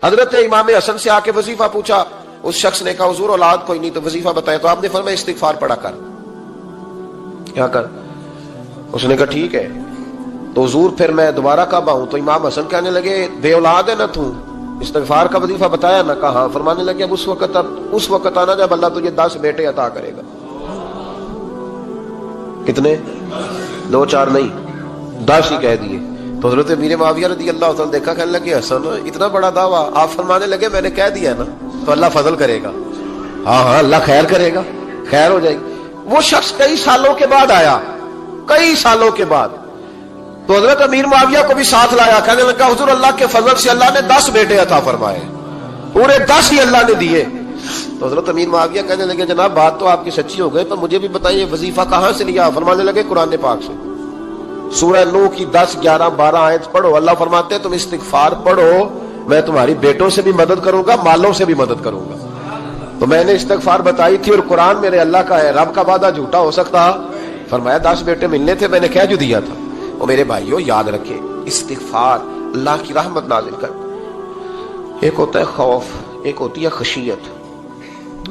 حضرت امام حسن سے آ کے وظیفہ پوچھا، اس شخص نے کہا حضور اولاد کوئی نہیں تو وظیفہ بتایا، تو آپ نے فرمایا استغفار پڑھا کر، کیا کر؟ اس نے کہا ٹھیک ہے۔ تو حضور پھر میں دوبارہ کب آؤں؟ تو امام حسن کہنے لگے بے اولاد ہے نا تو، استغفار کا وظیفہ بتایا نا؟ کہا ہاں۔ فرمانے لگے اب اس وقت آنا جب اللہ تجھے 10 بیٹے عطا کرے گا۔ کتنے؟ 2 4 نہیں، 10 ہی کہہ دیے۔ تو حضرت امیر معاویہ رضی اللہ تعالیٰ دیکھا، کہنے لگے حسن اتنا بڑا دعویٰ؟ آپ فرمانے لگے میں نے کہہ دیا نا تو اللہ فضل کرے گا، ہاں ہاں اللہ خیر کرے گا، خیر ہو جائے گی۔ وہ شخص کئی سالوں کے بعد آیا، کئی سالوں کے بعد، تو حضرت امیر معاویہ کو بھی ساتھ لایا، کہنے لگا حضور اللہ کے فضل سے اللہ نے 10 بیٹے عطا فرمائے، پورے 10 ہی اللہ نے دیے۔ تو حضرت امیر معاویہ کہنے لگے جناب بات تو آپ کی سچی ہو گئی، پر مجھے بھی بتائیے وظیفہ کہاں سے لیا؟ فرمانے لگے قرآن پاک سے، سورہ نوح کی 10 11 12 آیت پڑھو۔ اللہ فرماتے ہیں تم استغفار پڑھو، میں تمہاری بیٹوں سے بھی مدد کروں گا، مالوں سے بھی مدد کروں گا۔ تو میں نے استغفار بتائی تھی اور قرآن میرے اللہ کا ہے، رب کا وعدہ جھوٹا ہو سکتا؟ فرمایا 10 بیٹے ملنے تھے، میں نے کہہ جو دیا تھا۔ اور میرے بھائیوں یاد رکھیں، استغفار اللہ کی رحمت نازل کر۔ ایک ہوتا ہے خوف، ایک ہوتی ہے خشیت۔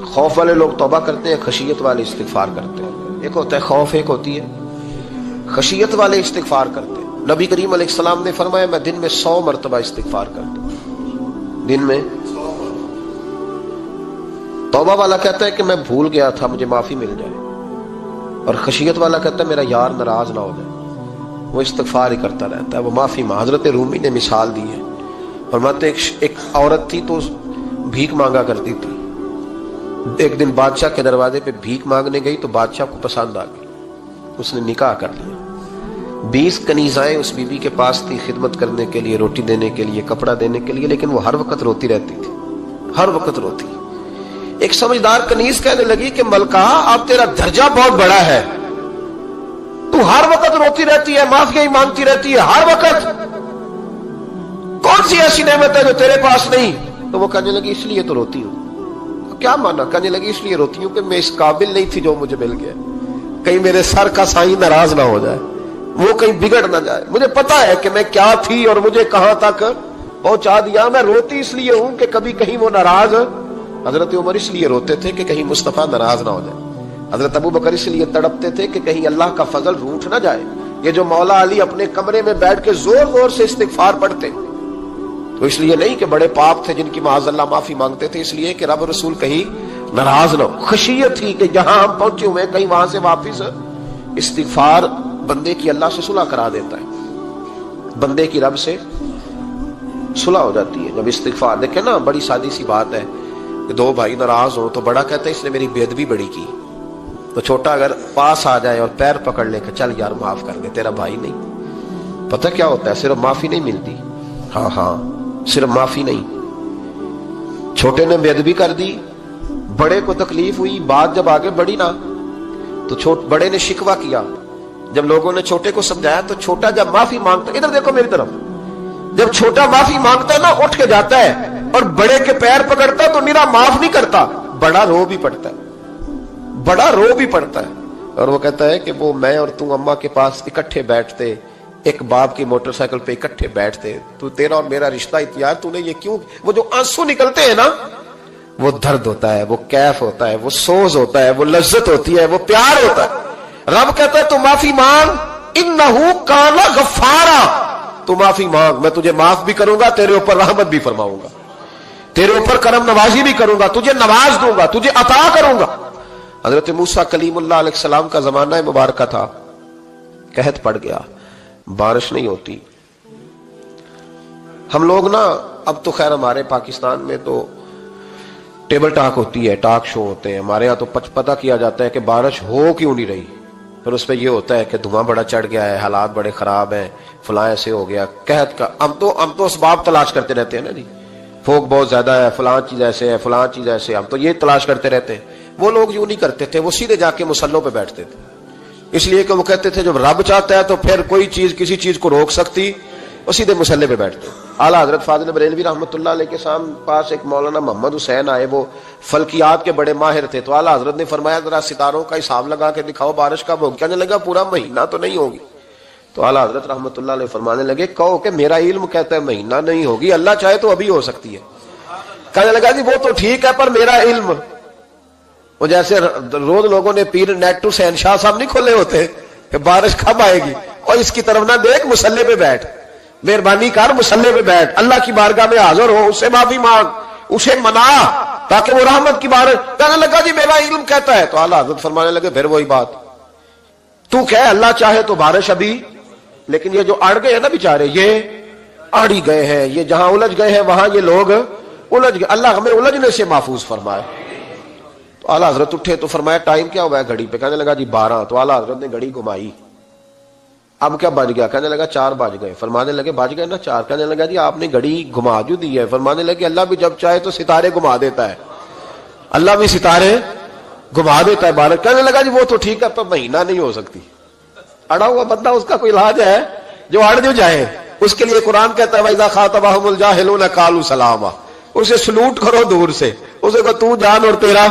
خوف والے لوگ توبہ کرتے ہیں، خشیت والے استغفار کرتے ہیں۔ ایک ہوتا ہے خوف، ایک ہوتی ہے خشیت والے استغفار کرتے ہیں۔ نبی کریم علیہ السلام نے فرمایا میں دن میں 100 مرتبہ استغفار کرتا ہوں، دن میں۔ توبہ والا کہتا ہے کہ میں بھول گیا تھا، مجھے معافی مل جائے، اور خشیت والا کہتا ہے میرا یار ناراض نہ ہو جائے، وہ استغفار ہی کرتا رہتا ہے، وہ معافی مانگ۔ حضرت رومی نے مثال دی ہے، فرماتے ایک عورت تھی تو بھیک مانگا کرتی تھی، ایک دن بادشاہ کے دروازے پہ بھیک مانگنے گئی تو بادشاہ کو پسند آ گئی، اس نے نکاح کر لیا۔ 20 کنیزائیں اس بی بی کے پاس تھی خدمت کرنے کے لیے، روٹی دینے کے لیے، کپڑا دینے کے لیے، لیکن وہ ہر وقت روتی رہتی تھی، ہر وقت روتی۔ ایک سمجھدار کنیز کہنے لگی کہ ملکہ اب تیرا درجہ بہت بڑا ہے، تو ہر وقت روتی رہتی ہے، معافی ہی مانگتی رہتی ہے ہر وقت، کون سی ایسی نعمت ہے جو تیرے پاس نہیں؟ تو وہ کہنے لگی اس لیے تو روتی ہوں۔ کیا مانا؟ کہنے لگی اس لیے روتی ہوں کہ میں اس قابل نہیں تھی جو مجھے مل گیا، کہیں میرے سر کا سائیں ناراض نہ ہو جائے، وہ کہیں بگڑ نہ جائے، مجھے پتا ہے کہ میں کیا تھی اور مجھے کہاں تک پہنچا دیا، میں روتی اس لیے ہوں کہ کبھی کہیں وہ ناراض۔ حضرت عمر اس لیے روتے تھے کہ کہیں مصطفیٰ ناراض نہ ہو جائے، حضرت ابو بکر اس لیے تڑپتے تھے کہ کہیں اللہ کا فضل روٹھ نہ جائے۔ یہ جو مولا علی اپنے کمرے میں بیٹھ کے زور زور سے استغفار پڑھتے تو اس لیے نہیں کہ بڑے پاپ تھے جن کی معاذ اللہ معافی مانگتے تھے، اس لیے کہ رب رسول کہیں ناراض نہ ہو۔ خشیت تھی کہ جہاں ہم پہنچے ہوئے کہیں وہاں سے واپس۔ استغفار بندے کی اللہ سے صلح کرا دیتا ہے، بندے کی رب سے صلح ہو جاتی ہے جب استغفار۔ دیکھیں نا بڑی سادی سی بات ہے کہ 2 بھائی ناراض ہو تو بڑا کہتا ہے اس نے میری بے ادبی بڑی کی، تو چھوٹا اگر پاس آ جائے اور پیر پکڑ لے کہ چل یار معاف کر دے، تیرا بھائی نہیں۔ پتہ کیا ہوتا ہے؟ صرف معافی نہیں ملتی، ہاں ہاں صرف معافی نہیں، چھوٹے نے بے ادبی کر دی، بڑے کو تکلیف ہوئی، بات جب آگے بڑھی نا تو بڑے نے شکوہ کیا، جب لوگوں نے چھوٹے کو سمجھایا تو چھوٹا جب معافی مانگتا، ادھر دیکھو میری طرف، جب چھوٹا معافی مانگتا ہے نا اٹھ کے جاتا ہے اور بڑے کے پیر پکڑتا ہے تو میرا معاف نہیں کرتا، بڑا رو بھی پڑتا ہے، بڑا رو بھی پڑتا ہے، اور وہ کہتا ہے کہ وہ میں اور تو اماں کے پاس اکٹھے بیٹھتے، ایک باپ کی موٹر سائیکل پہ اکٹھے بیٹھتے، تو تیرا اور میرا رشتہ اتیار تو نے یہ کیوں؟ وہ جو آنسو نکلتے ہیں نا وہ درد ہوتا ہے، وہ کیف ہوتا ہے، وہ سوز ہوتا ہے، وہ لذت ہوتی ہے، وہ پیار ہوتا ہے۔ رب کہتا ہے تو معافی مانگ، انہو کان غفارا، تو معافی مانگ، میں تجھے معاف بھی کروں گا، تیرے اوپر رحمت بھی فرماؤں گا، تیرے اوپر کرم نوازی بھی کروں گا، تجھے نواز دوں گا، تجھے عطا کروں گا۔ حضرت موسیٰ کلیم اللہ علیہ السلام کا زمانہ مبارکہ تھا، قحط پڑ گیا، بارش نہیں ہوتی۔ ہم لوگ نا اب تو خیر ہمارے پاکستان میں تو ٹیبل ٹاک ہوتی ہے، ٹاک شو ہوتے ہیں، ہمارے ہاں تو پتہ کیا جاتا ہے کہ بارش ہو کیوں نہیں رہی، پھر اس پہ یہ ہوتا ہے کہ دھواں بڑا چڑھ گیا ہے، حالات بڑے خراب ہیں، فلاں ایسے ہو گیا قحط کا۔ ہم تو اسباب تلاش کرتے رہتے ہیں نا جی، فوق بہت زیادہ ہے، فلاں چیز ایسے ہے، فلاں چیز ایسے، ہم تو یہ تلاش کرتے رہتے ہیں۔ وہ لوگ یوں نہیں کرتے تھے، وہ سیدھے جا کے مصلوں پہ بیٹھتے تھے، اس لیے کہ وہ کہتے تھے جب رب چاہتا ہے تو پھر کوئی چیز کسی چیز کو روک سکتی، وہ سیدھے مصلے پہ بیٹھتے۔ اعلیٰ حضرت فاضل بریلوی رحمۃ اللہ علیہ کے پاس ایک مولانا محمد حسین آئے، وہ فلکیات کے بڑے ماہر تھے، تو اعلیٰ حضرت نے فرمایا ذرا ستاروں کا حساب لگا کے دکھاؤ بارش کب ہوگی؟ کہنے لگا پورا مہینہ تو نہیں ہوگی۔ تو اعلیٰ حضرت رحمت اللہ علیہ فرمانے لگے کہو کہ میرا علم کہتا ہے مہینہ نہیں ہوگی، اللہ چاہے تو ابھی ہو سکتی ہے۔ کہنے لگا جی وہ تو ٹھیک ہے پر میرا علم، وہ جیسے روز لوگوں نے پیر نیٹ ٹو شہنشاہ صاحب نہیں کھولے ہوتے کہ بارش کب آئے گی، اور اس کی طرف نہ دیکھ، مصلے پہ بیٹھ، مہربانی کر مصلے پہ بیٹھ، اللہ کی بارگاہ میں حاضر ہو، اس سے معافی مانگ، اسے منا تاکہ وہ رحمت کی بارش۔ کہنے لگا جی میرا علم کہتا ہے۔ تو اعلیٰ حضرت فرمانے لگے پھر وہی بات، تو کہ اللہ چاہے تو بارش ابھی، لیکن یہ جو اڑ گئے ہیں نا بیچارے، یہ اڑ ہی گئے ہیں، یہ جہاں الجھ گئے ہیں وہاں یہ لوگ الجھ گئے، اللہ ہمیں الجھنے سے محفوظ فرمائے۔ تو اعلیٰ حضرت اٹھے تو فرمایا ٹائم کیا ہوا ہے گھڑی پہ؟ کہنے لگا جی 12۔ تو اعلیٰ حضرت نے گھڑی گھمائی، اب کیا بج گیا؟ کہنے لگا 4 بج گئے۔ فرمانے لگے بج گئے نا 4؟ کہنے لگا جی آپ نے گھڑی گھما جو دی ہے۔ فرمانے لگے اللہ بھی جب چاہے تو ستارے گھما دیتا ہے، اللہ بھی ستارے گھما دیتا ہے بارش۔ کہنے لگا جی وہ تو ٹھیک ہے پر مہینہ نہیں ہو سکتی۔ اڑا ہوا بندہ، اس کا کوئی علاج ہے جو اڑ جو جائے؟ اس کے لیے قرآن کہتا ہے وَإِذَا خَاطَبَهُمُ الْجَاهِلُونَ قَالُوا سَلَامًا، اسے سلوٹ کرو دور سے، اسے کہو تو جان اور تیرا۔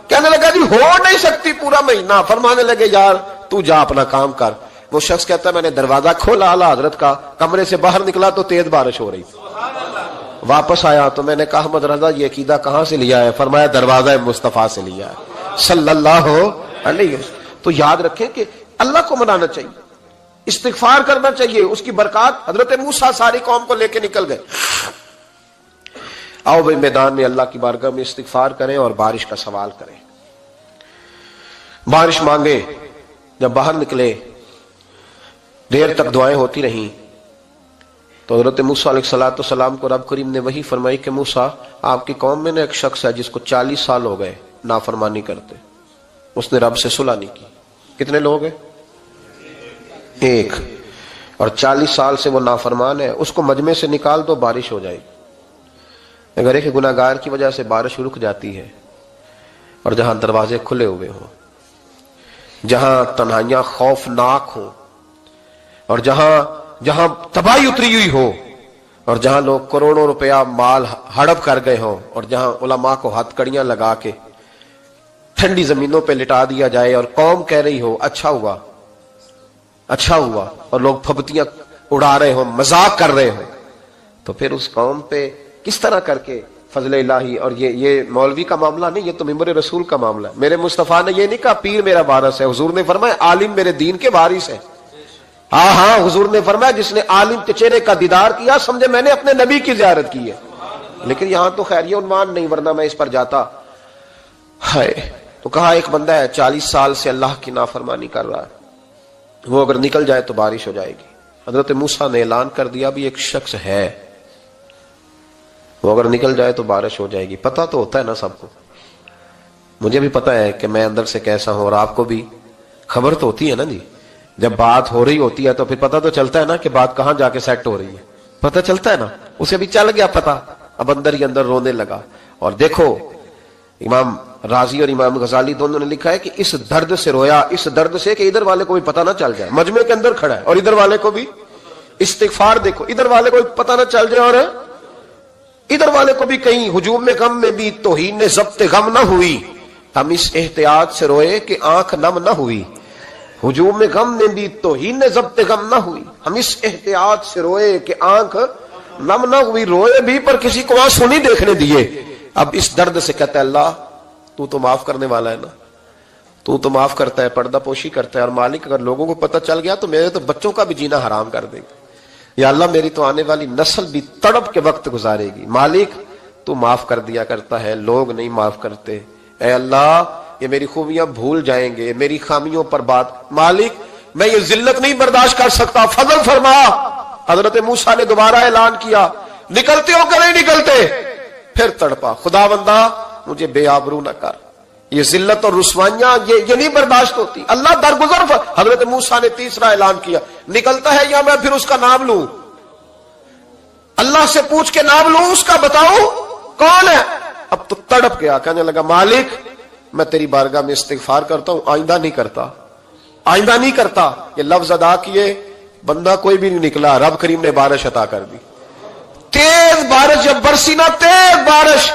کہنے لگا جی ہو نہیں سکتی پورا مہینہ۔ فرمانے لگے یار تو جا اپنا کام کر۔ وہ شخص کہتا ہے میں نے دروازہ کھولا اعلیٰ حضرت کا، کمرے سے باہر نکلا تو تیز بارش ہو رہی تھی، واپس آیا تو میں نے کہا احمد رضا یہ عقیدہ کہاں سے لیا ہے؟ فرمایا دروازہ مصطفیٰ سے لیا ہے صلی اللہ علیہ وسلم۔ تو یاد رکھیں کہ اللہ کو منانا چاہیے، استغفار کرنا چاہیے، اس کی برکات۔ حضرت موسیٰ ساری قوم کو لے کے نکل گئے۔ آؤ بھائی میدان میں اللہ کی بارگاہ میں استغفار کریں اور بارش کا سوال کریں، بارش مانگے۔ جب باہر نکلے دیر تک دعائیں ہوتی رہیں تو حضرت موسیٰ علیہ السلام کو رب کریم نے وحی فرمائی کہ موسیٰ آپ کی قوم میں نے ایک شخص ہے جس کو 40 سال ہو گئے نافرمانی کرتے، اس نے رب سے صلح نہیں کی۔ کتنے لوگ ہیں؟ ایک، اور 40 سال سے وہ نافرمان ہے، اس کو مجمع سے نکال دو بارش ہو جائے گی۔ اگر ایک گناہگار کی وجہ سے بارش رک جاتی ہے، اور جہاں دروازے کھلے ہوئے ہوں، جہاں تنہائیاں خوفناک ہوں، اور جہاں تباہی اتری ہوئی ہو، اور جہاں لوگ کروڑوں روپیہ مال ہڑپ کر گئے ہوں، اور جہاں علماء کو ہتھ کڑیاں لگا کے ٹھنڈی زمینوں پہ لٹا دیا جائے، اور قوم کہہ رہی ہو اچھا ہوا اچھا ہوا، اور لوگ پھبتیاں اڑا رہے ہوں، مذاق کر رہے ہوں، تو پھر اس قوم پہ کس طرح کر کے فضل الہی۔ اور یہ مولوی کا معاملہ نہیں، یہ تو ممبر رسول کا معاملہ ہے۔ میرے مصطفیٰ نے یہ نہیں کہا پیر میرا وارث ہے، حضور نے فرمایا عالم میرے دین کے وارث ہے۔ ہاں حضور نے فرمایا جس نے عالم کے چہرے کا دیدار کیا سمجھے میں نے اپنے نبی کی زیارت کی ہے۔ لیکن یہاں تو خیر یہ عنوان نہیں، ورنہ میں اس پر جاتا ہے۔ تو کہا ایک بندہ ہے 40 سال سے اللہ کی نافرمانی کر رہا ہے، وہ اگر نکل جائے تو بارش ہو جائے گی۔ حضرت موسیٰ نے اعلان کر دیا بھی ایک شخص ہے، وہ اگر نکل جائے تو بارش ہو جائے گی۔ پتہ تو ہوتا ہے نا سب کو، مجھے بھی پتہ ہے کہ میں اندر سے کیسا ہوں، اور آپ کو بھی خبر تو ہوتی ہے نا جی۔ جب بات ہو رہی ہوتی ہے تو پھر پتہ تو چلتا ہے نا کہ بات کہاں جا کے سیٹ ہو رہی ہے، پتہ چلتا ہے نا۔ اسے بھی چل گیا پتہ، اب اندر ہی اندر رونے لگا۔ اور دیکھو امام رازی اور امام غزالی دونوں نے لکھا ہے کہ اس درد سے رویا، اس درد سے کہ ادھر والے کو بھی پتہ نہ چل جائے، مجمع کے اندر کھڑا ہے اور ادھر والے کو بھی استغفار، دیکھو ادھر والے کو بھی پتہ نہ چل جائے اور ادھر والے کو بھی کہیں ہجوم میں غم میں بھی توہین نے ضبط غم نہ ہوئی، ہم اس احتیاط سے روئے کہ آنکھ نم نہ ہوئی۔ ہجوم میں غم میں بھی توہین نے ضبط غم نہ ہوئی، ہم اس احتیاط سے روئے کہ آنکھ نم نہ ہوئی، روئے بھی پر کسی کو آنسو نہیں دیکھنے دیے۔ اب اس درد سے کہتا ہے اللہ تو معاف کرنے والا ہے نا، تو معاف کرتا ہے، پردہ پوشی کرتا ہے، اور مالک اگر لوگوں کو پتہ چل گیا تو میرے تو بچوں کا بھی جینا حرام کر دے گا، یا اللہ میری تو آنے والی نسل بھی تڑپ کے وقت گزارے گی۔ مالک تو معاف کر دیا کرتا ہے، لوگ نہیں معاف کرتے، اے اللہ یہ میری خوبیاں بھول جائیں گے، میری خامیوں پر بات، مالک میں یہ ذلت نہیں برداشت کر سکتا، فضل فرما۔ حضرت موسیٰ نے دوبارہ اعلان کیا نکلتے ہو کہ نہیں نکلتے؟ پھر تڑپا خدا بندہ مجھے بے آبرو نہ کر، یہ ذلت اور رسوائیاں یہ نہیں برداشت ہوتی، اللہ درگزر۔ حضرت موسیٰ نے تیسرا اعلان کیا نکلتا ہے یا میں پھر اس کا نام لوں، اللہ سے پوچھ کے نام لوں اس کا، بتاؤ کون ہے؟ اب تو تڑپ گیا، کہنے لگا مالک میں تیری بارگاہ میں استغفار کرتا ہوں، آئندہ نہیں کرتا، آئندہ نہیں کرتا۔ یہ لفظ ادا کیے، بندہ کوئی بھی نہیں نکلا، رب کریم نے بارش عطا کر دی، تیز بارش جب برسی نا، تیز بارش،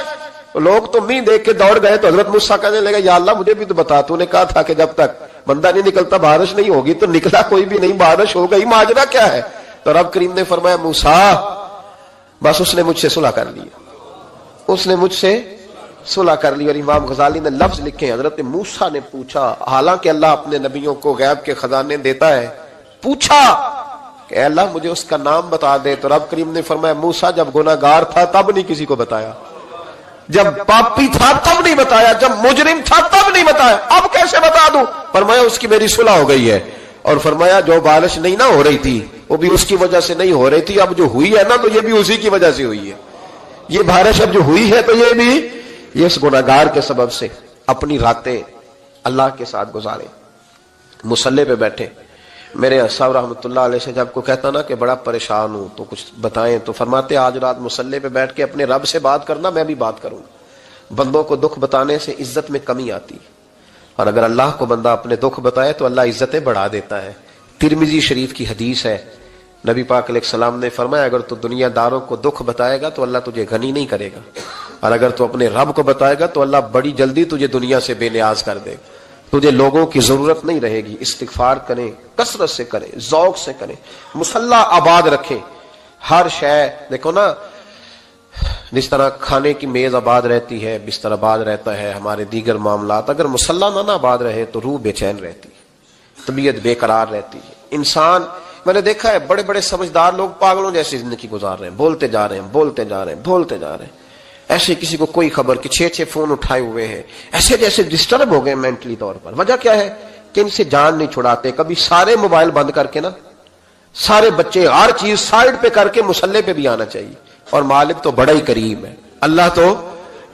لوگ تو مین دیکھ کے دوڑ گئے۔ تو حضرت موسیٰ کہنے لگا یا اللہ مجھے بھی تو بتا، تو نے کہا تھا کہ جب تک بندہ نہیں نکلتا بارش نہیں ہوگی، تو نکلا کوئی بھی نہیں، بارش ہو گئی، ماجرا کیا ہے؟ تو رب کریم نے فرمایا موسیٰ بس اس نے مجھ سے صلح کر لی، اس نے مجھ سے صلح کر لی۔ اور امام غزالی نے لفظ لکھے، حضرت موسیٰ نے پوچھا، حالانکہ اللہ اپنے نبیوں کو غیب کے خزانے دیتا ہے، پوچھا کہ اے اللہ مجھے اس کا نام بتا دے، تو رب کریم نے فرمایا موسیٰ جب گناہگار تھا تب نہیں کسی کو بتایا، جب پاپی تھا تب نہیں بتایا، جب مجرم تھا تب نہیں بتایا، اب کیسے بتا دوں؟ فرمایا اس کی میری صلح ہو گئی ہے، اور فرمایا جو بارش نہیں نہ ہو رہی تھی وہ بھی اس کی وجہ سے نہیں ہو رہی تھی، اب جو ہوئی ہے نا تو یہ بھی اسی کی وجہ سے ہوئی ہے، یہ بارش اب جو ہوئی ہے تو یہ بھی یہ اس گناہگار کے سبب سے۔ اپنی راتیں اللہ کے ساتھ گزارے، مصلی پہ بیٹھے۔ میرے صاحب رحمۃ اللہ علیہ سے جب کو کہتا نا کہ بڑا پریشان ہوں تو کچھ بتائیں، تو فرماتے آج رات مصلی پہ بیٹھ کے اپنے رب سے بات کرنا، میں بھی بات کروں۔ بندوں کو دکھ بتانے سے عزت میں کمی آتی، اور اگر اللہ کو بندہ اپنے دکھ بتائے تو اللہ عزتیں بڑھا دیتا ہے۔ ترمذی شریف کی حدیث ہے، نبی پاک علیہ السلام نے فرمایا اگر تو دنیا داروں کو دکھ بتائے گا تو اللہ تجھے غنی نہیں کرے گا، اور اگر تو اپنے رب کو بتائے گا تو اللہ بڑی جلدی تجھے دنیا سے بے نیاز کر دے گا، تجھے لوگوں کی ضرورت نہیں رہے گی۔ استغفار کریں، کثرت سے کریں، ذوق سے کریں، مصلی آباد رکھیں، ہر شے دیکھو نا، جس طرح کھانے کی میز آباد رہتی ہے، بستر آباد رہتا ہے، ہمارے دیگر معاملات، اگر مصلی نہ آباد رہے تو روح بے چین رہتی ہے، طبیعت بے قرار رہتی ہے۔ انسان، میں نے دیکھا ہے بڑے بڑے سمجھدار لوگ پاگلوں جیسی زندگی گزار رہے ہیں، بولتے جا رہے ہیں، بولتے جا رہے ہیں، بولتے جا رہے ہیں، ایسے کسی کو کوئی خبر کہ 6 فون اٹھائے ہوئے ہیں، ایسے جیسے ڈسٹرب ہو گئے مینٹلی طور پر۔ وجہ کیا ہے کہ ان سے جان نہیں چھڑاتے۔ کبھی سارے موبائل بند کر کے نا، سارے بچے ہر چیز سائڈ پہ کر کے مصلی پہ بھی آنا چاہیے، اور مالک تو بڑا ہی کریم ہے، اللہ تو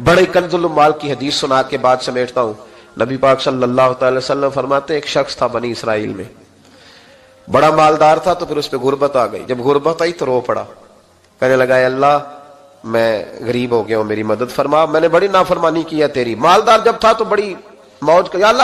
بڑے ہی کنز المال کی حدیث سنا کے بعد سمیٹتا ہوں۔ نبی پاک صلی اللہ تعالی وسلم فرماتے ایک شخص تھا بنی اسرائیل میں، بڑا مالدار تھا، تو پھر اس پہ غربت آ گئی، جب غربت آئی تو رو پڑا، کہنے لگا اے اللہ میں غریب ہو گیا ہوں، میری مدد فرما، میں نے بڑی نافرمانی کی ہے تیری۔ مالدار جب تھا تو بڑی موج کر، یا اللہ